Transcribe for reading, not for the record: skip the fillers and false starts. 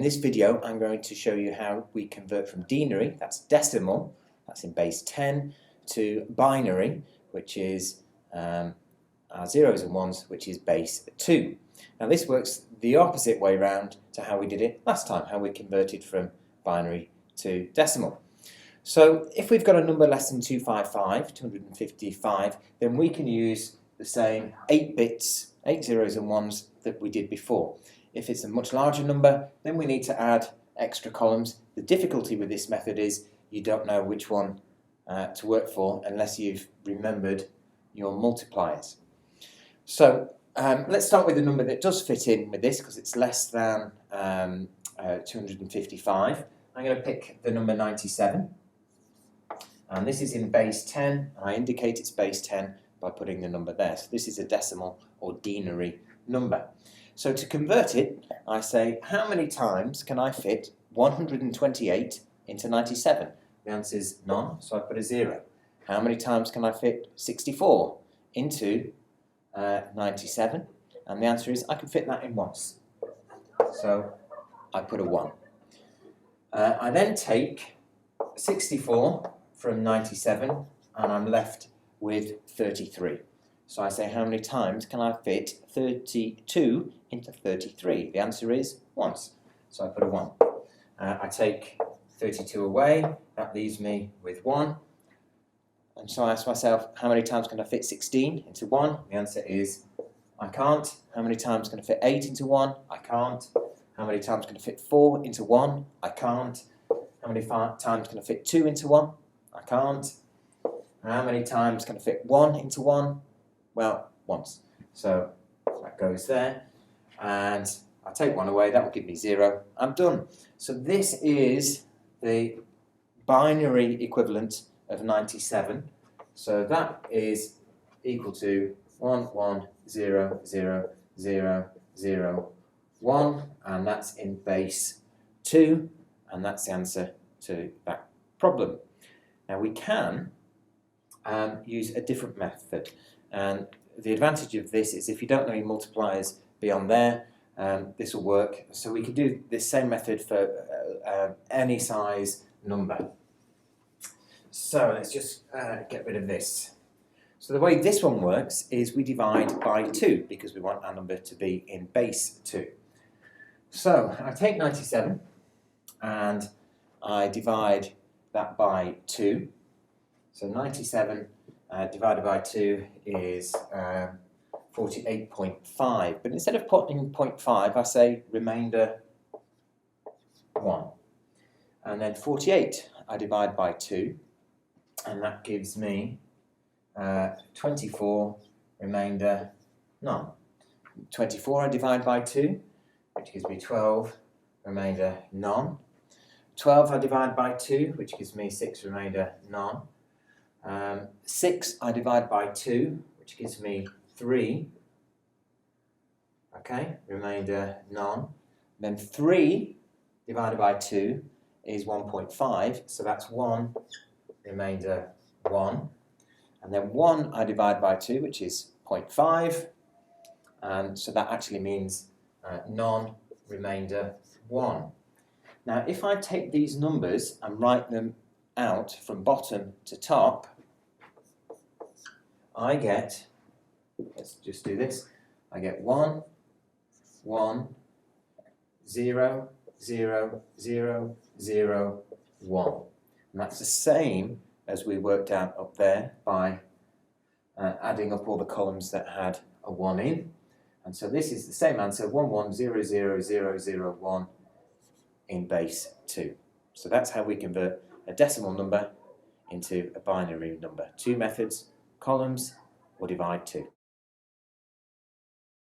in this video I'm going to show you how we convert from denary, that's decimal, that's in base 10, to binary, which is our zeros and ones, which is base 2. Now this works the opposite way round to how we did it last time, how we converted from binary to decimal. So if we've got a number less than 255, then we can use the same 8 bits, 8 zeros and ones that we did before. If it's a much larger number, then we need to add extra columns. The difficulty with this method is you don't know which one to work for unless you've remembered your multipliers. So let's start with a number that does fit in with this because it's less than 255. I'm going to pick the number 97. And this is in base 10. I indicate it's base 10 by putting the number there. So this is a decimal or denary number. So to convert it, I say, how many times can I fit 128 into 97? The answer is none, so I put a 0. How many times can I fit 64 into 97? And the answer is I can fit that in once. So I put a 1. I then take 64 from 97 and I'm left with 33. So I say, how many times can I fit 32 into 33? The answer is once. So I put a 1. I take 32 away. That leaves me with 1. And so I ask myself, how many times can I fit 16 into 1? The answer is I can't. How many times can I fit 8 into 1? I can't. How many times can I fit 4 into 1? I can't. How many times can I fit 2 into 1? I can't. How many times can I fit 1 into 1? Well, once. So that goes there. And I take 1 away, that will give me 0. I'm done. So this is the binary equivalent of 97. So that is equal to 1, 1, 0, 0, 0, 0, 1. And that's in base 2. And that's the answer to that problem. Now we can use a different method. And the advantage of this is if you don't know your multipliers beyond there, this will work. So we can do this same method for any size number. So let's just get rid of this. So the way this one works is we divide by 2 because we want our number to be in base 2. So I take 97 and I divide that by 2. So 97 divided by 2 is 48.5. But instead of putting 0.5, I say remainder 1. And then 48 I divide by 2. And that gives me 24, remainder none. 24 I divide by 2, which gives me 12, remainder none. 12 I divide by 2, which gives me 6, remainder none. 6 I divide by 2, which gives me 3. Okay, remainder none. Then 3 divided by 2 is 1.5, so that's 1, remainder 1. And then 1 I divide by 2, which is 0.5. And so that actually means none, remainder 1. Now if I take these numbers and write them out from bottom to top, I get, let's just do this, I get 1, 1, 0, 0, 0, 0, 1. And that's the same as we worked out up there by adding up all the columns that had a 1 in. And so this is the same answer, 1, 1, 0, 0, 0, 0, 1 in base 2. So that's how we convert a decimal number into a binary number. 2 methods, columns or divide 2.